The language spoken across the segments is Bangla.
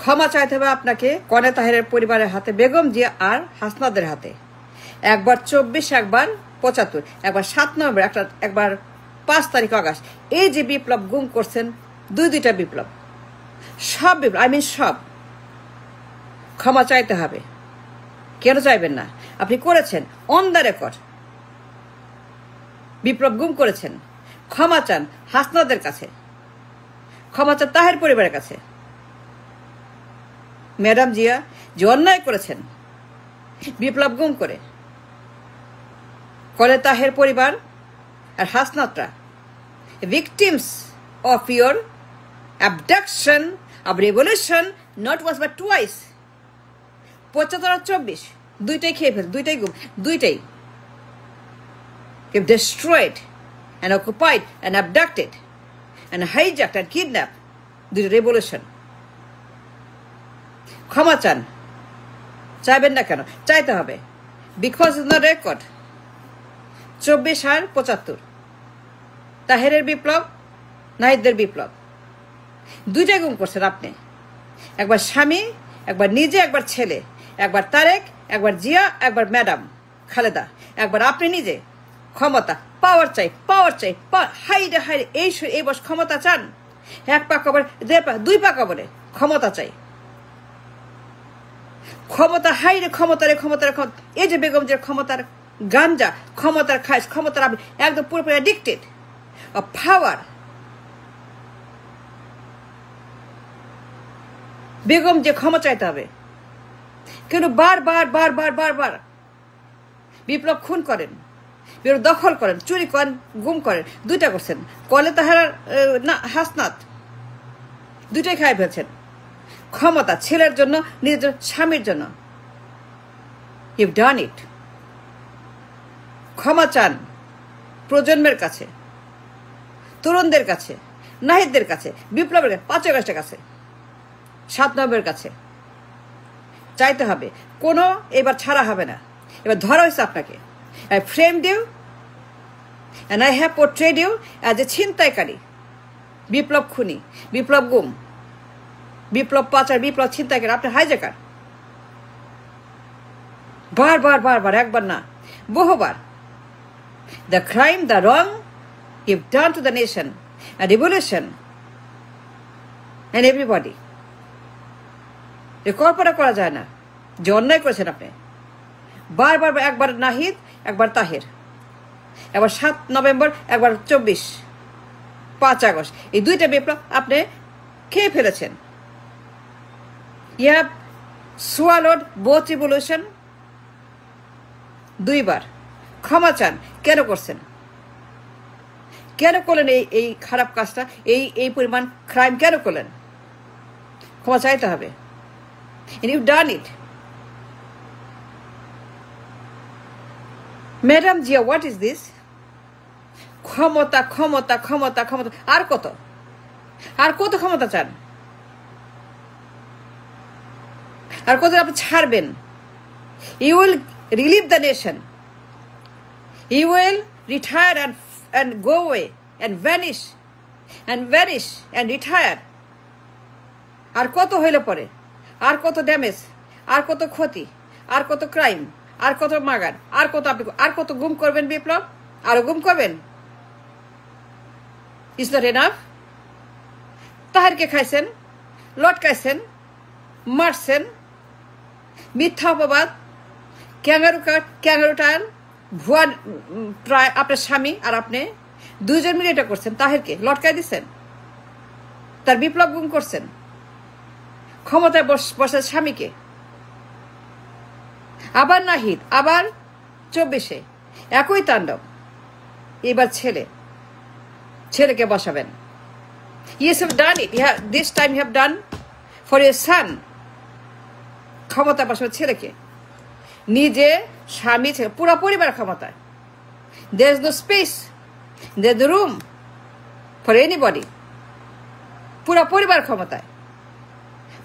ক্ষমা চাইতে হবে আপনাকে কনে তাহেরের পরিবারের হাতে, বেগম জিয়া আর হাসনাদের হাতে। একবার 24, একবার 75, একবার 7 নভেম্বর, একবার 5 তারিখ আগস্ট। এই যে বিপ্লব গুম করছেন, দুইটা বিপ্লব, সব বিপ্লব, সব ক্ষমা চাইতে হবে। কেন চাইবেন না? আপনি করেছেন, অন দ্য রেকর্ড বিপ্লব গুম করেছেন। ক্ষমা চান হাসনাদের কাছে, ক্ষমা চান তাহের পরিবারের কাছে। ম্যাডাম জিয়া যে অন্যায় করেছেন বিপ্লব গুম করে, তাহের পরিবার আর হাসনাতরা victims of your abduction of revolution, not once but twice. 75 আর 24 দুইটাই খেয়ে ফেল, দুইটাই গুম, দুইটাই you've destroyed and occupied and abducted and hijacked and kidnapped the revolution. ক্ষমা চান, চাইবেন না কেন? চাইতে হবে, বিকজ ইন দ্য রেকর্ড 24 আর 75 তাহেরের বিপ্লব, নাহিদের বিপ্লব, দুইটাই গুম করছেন আপনি। একবার স্বামী, একবার নিজে, একবার ছেলে, একবার তারেক, একবার জিয়া, একবার ম্যাডাম খালেদা, একবার আপনি নিজে। ক্ষমতা, পাওয়ার চাই, পাওয়ার চাই, হাইরে হাইরে এই বস ক্ষমতা চান। 1 পা কবরে, 2 পা, 2 পা কবরে ক্ষমতা চাই। ক্ষমতা, হাইরে ক্ষমতারে ক্ষমতার। এই যে বেগম যে ক্ষমতার গাঞ্জা, ক্ষমতার খাইস, ক্ষমতার আপনি একদম পুরোপুরি অ্যাডিক্টেড অফ পাওয়ার। বেগম যে ক্ষমা চাইতে হবে। কিন্তু বার বিপ্লব খুন করেন, বিপ্লব দখল করেন, চুরি করেন, গুম করেন, দুইটা করছেন। কলে তাহার না হাসনাত দুইটাই খাই ফেলছেন। ক্ষমতা ছেলের জন্য, নিজের স্বামীর জন্য। ইউ ডান ইট। ক্ষমা চান প্রজন্মের কাছে, তরুণদের কাছে, নাহিদদের কাছে, বিপ্লবের কাছে, 5 আগস্টের কাছে, 7 নভেম্বরের কাছে চাইতে হবে। কোনো এবার ছাড়া হবে না। এবার ধরা হয়েছে আপনাকে। I framed you and I have portrayed you as a ছিনতাইকারী, বিপ্লব খুনি, বিপ্লব গুম, বিপ্লব পাচার, বিপ্লব ছিনতাইকারী, আপনি হাইজ্যাকার। বার, একবার না, বহুবার। The crime, the wrong you've done to the nation, a revolution, and everybody. কল্পনা করা যায় না যে অন্যায় করেছেন আপনি। বার, একবার নাহিদ, একবার তাহের, একবার 7 নভেম্বর, একবার 24, 5 আগস্ট। এই দুইটা বিপ্লব আপনি খেয়ে ফেলেছেন। You have swallowed both revolution. 2 বার। ক্ষমা চান। কেন করছেন? কেন করলেন এই খারাপ কাজটা? এই পরিমাণ ক্রাইম কেন করলেন? ক্ষমা চাইতে হবে। And you've done it. Madam Zia, what is this? ক্ষমতা। আর কত ক্ষমতা চান? আর কত আপনি ছাড়বেন? You will relieve the nation. You will retire and go away and vanish and retire. আর কত হইলে পরে? আর কত ড্যামেজ, আর কত ক্ষতি, আর কত ক্রাইম, আর কত মাগার, আর কত গুম করবেন বিপ্লব? আরো গুম করবেন? Is not enough? তাহেরকে খাইছেন, লটকাইছেন, মারছেন, মিথ্যা অপবাদ, ক্যাঙ্গারু টায়াল, ভুয়া প্রায় আপনার স্বামী আর আপনি 2 জন মিলে এটা করছেন। তাহেরকে লটকাই দিচ্ছেন, তার বিপ্লব গুম করছেন। ক্ষমতায় বসে স্বামীকে। আবার নাহিদ, আবার 24-এ একই তাণ্ডব। এবার ছেলেকে বসাবেন। Yes, you have done it. This time you have done for your son. ক্ষমতা বসাবেন ছেলেকে, নিজে, স্বামী, ছেলে, পুরো পরিবার ক্ষমতায়। There is no space, there is no room for anybody. পুরো পরিবার ক্ষমতায়,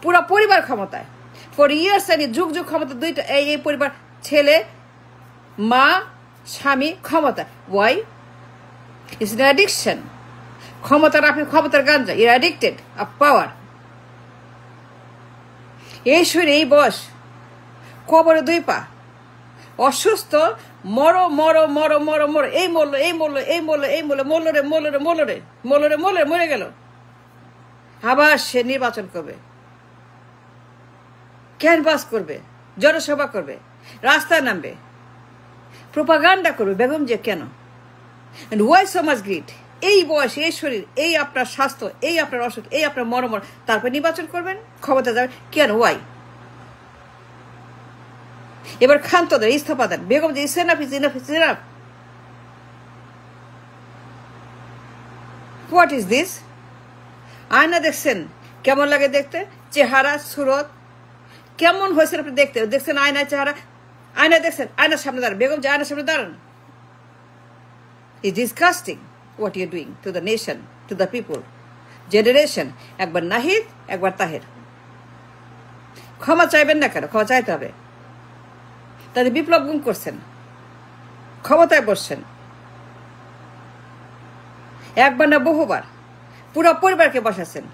পুরো পরিবার ক্ষমতায়। ফর ইয়ার্স এন্ড যুগ ক্ষমতা। দুইটা এই পরিবার, ছেলে, মা, স্বামী ক্ষমতা। ওয়াই? It's an addiction. ক্ষমতার, আপনি ক্ষমতার গাঞ্জা। You are addicted of power. এই শরীরে এই বয়স, কবরে 2 পা, অসুস্থ, মরো মরো মরো মরো মরো, এই মরলো এই মরলো এই মরলো এই মরলো, মরলো রে মরলো রে মরলো রে মরলো রে মরলো, মরে গেল। আবার সে নির্বাচন করবে, ক্যানভাস করবে, জনসভা করবে, রাস্তায় নামবে, প্রোপাগান্ডা করবে বেগম জিয়া কেন। And why so much greed? এই বয়স, এই শরীর, এই আপনার স্বাস্থ্য, এই আপনার অসুখ, এই আপনার মরমর, তারপর নির্বাচন করবেন, ক্ষমতা যাবে কেন? ওয়াই? এবার ক্ষান্ত দেন, ইস্তফা দেন। Begum Zia is enough, is enough, is enough. What is this? আয়না দেখছেন কেমন লাগে দেখতে? চেহারা সুরত কেমন হয়েছে আপনি দেখতে? দেখছেন আয়নায় চেহারা? আয়না দেখছেন? আয়নার সামনে দাঁড়ান, বেগম জিয়া আয়নার সামনে দাঁড়ান। It's disgusting what you're doing to the nation, to the people. Generation, একবার নাহিদ, একবার তাহের। ক্ষমা চাইবেন না কেন? ক্ষমা চাইতে হবে। তাদের বিপ্লব গুম করছেন, ক্ষমতায় বসছেন, একবার না বহুবার, পুরো পরিবারকে বসাচ্ছেন,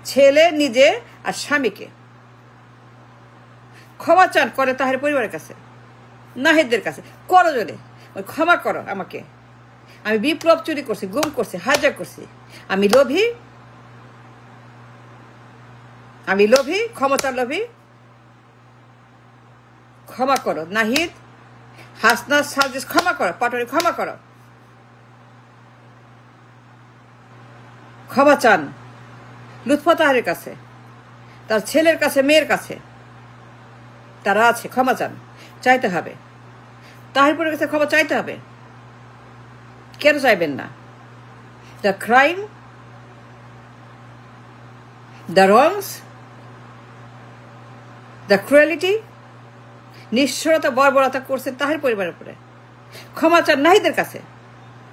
ছেলে, নিজে আর স্বামীকে। ক্ষমা চান করে তাহের পরিবারের কাছে, নাহিদদের কাছে, করো জোরে, ক্ষমা করো আমাকে, আমি বিপ্লব চুরি করছি, গুম করছি, হাইজ্যাক করছি, আমি লোভী, আমি লোভী, ক্ষমতার লোভী, ক্ষমা করো। নাহিদ, হাসনাত, সার্জিস ক্ষমা করো, পাটোয়ারি ক্ষমা করো। ক্ষমা চান লুৎফা তাহেরের কাছে, তার ছেলের কাছে, মেয়ের কাছে, তারা আছে, ক্ষমা চান, চাইতে হবে। তাহেরপুরের কাছে ক্ষমা চাইতে হবে। কেন চাইবেন না? The crime, the wrongs, the cruelty, নিষ্ঠুরতা, বর্বরতা করছেন তাহের পরিবারের উপরে। ক্ষমা চান নাহিদের কাছে,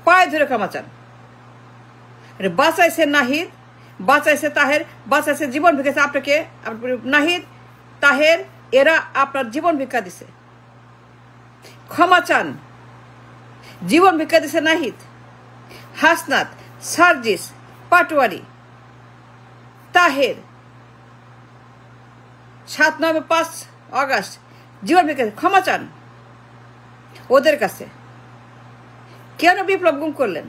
পায়ে ধরে ক্ষমা চান। বাঁচাইছে নাহিদ, বাঁচাইছে তাহের, বাঁচাইছে, জীবন ভিক্ষাছে আপনাকে। নাহিদ, তাহের, এরা আপনার জীবন ভিক্ষা দিছে, ক্ষমা চান। জীবন ভিক্ষা দিছে নাহিদ, হাসনাত, সার্জিস, পাটোয়ারি, তাহের। 7 নভেম্বর, 5 আগস্ট জীবন ভিক্ষা, ক্ষমা চান ওদের কাছে। কেন বিপ্লব গুম করলেন?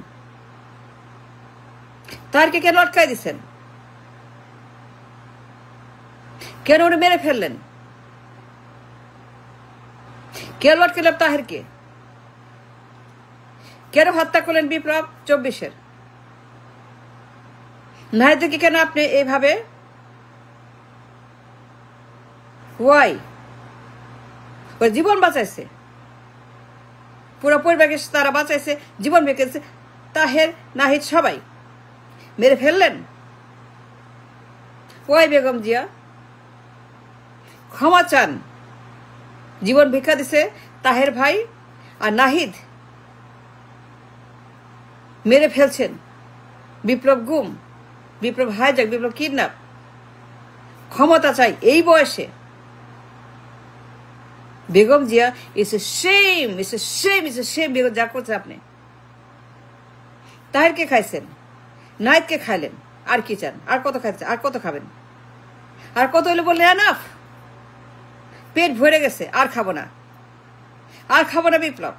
তারকে কেন আটকাই দিচ্ছেন? কেন উনি মেরে ফেললেন? কেন আটকালেন তাহেরকে? কেন হত্যা করলেন বিপ্লব 24-এর? নাহিদকে কেন আপনি এইভাবে? ওয়াই? ওই জীবন বাঁচাইছে, পুরো পরিবারকে তারা বাঁচাইছে, জীবন বেঁকেছে, তাহের, নাহিদ সবাই মেরে ফেললেন। ওয়াই বেগম জিয়া? ক্ষমা চান। জীবন ভিক্ষা দিছে তাহের ভাই আর নাহিদ, মেরে ফেলছেন। বিপ্লব গুম, বিপ্লব হাইজ্যাক, বিপ্লব কিডন্যাপ। ক্ষমতা চাই এই বয়সে। Begum Zia, it's a shame, it's a shame, it's a shame. Begum যা করছে আপনি। তাহেরকে খাইছেন, নাহিদকে খাইলেন, আর কি চান? আর কত খাইছেন? আর কত খাবেন? আর কত হলে বললেন এনাফ, পেট ভরে গেছে, আর খাবো না, আর খাবো না। বিপ্লব,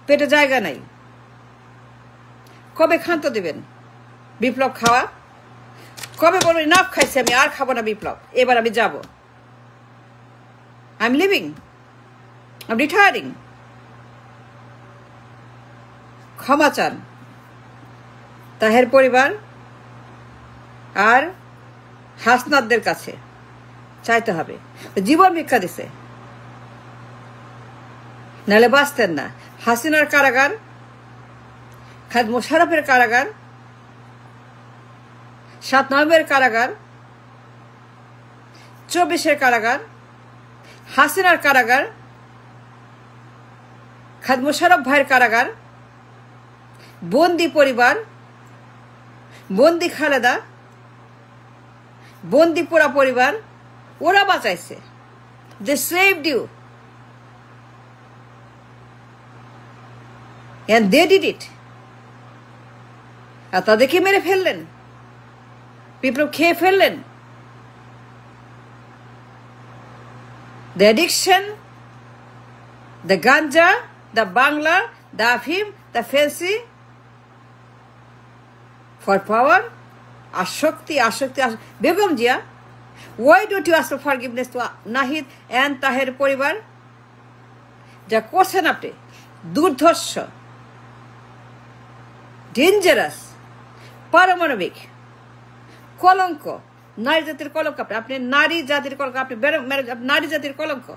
পেটে জায়গা নাই। কবে ক্ষান্ত দেবেন বিপ্লব খাওয়া? কবে বলবেন এনাফ খাইছি আমি, আর খাবো না বিপ্লব, এবার আমি যাব, I am living, I am retiring? ক্ষমা চান তাহের পরিবার আর হাসনাতদের কাছে, চাইতে হবে। জীবন ভিক্ষা দিছে, নাহলে বাঁচতেন না। হাসিনার কারাগার, খালেদ মোশাররফের কারাগার, 7 নভেম্বরের কারাগার, 24-এর কারাগার, হাসিনার কারাগার, খালেদ মোশাররফ ভাইয়ের কারাগার, বন্দি পরিবার, বন্দি খালেদা, বন্দি পোড়া পরিবার, ওরা বাঁচাইছে। They saved you and they did it. আর তাদেরকে মেরে ফেললেন, বিপ্লব খেয়ে ফেললেন। the addiction, the ganja, the bangla, the afim, the fancy for power, ashokti. Begum Jia, why don't you ask for forgiveness to Nahid and Taher পরিবার? যা করছেন আপনি দুর্ধর্ষ, ডেঞ্জারাস, পারমাণবিক কলঙ্ক, নারী জাতির কলঙ্ক। আপনি নারী জাতির কলঙ্ক, আপনি নারী জাতির কলঙ্ক।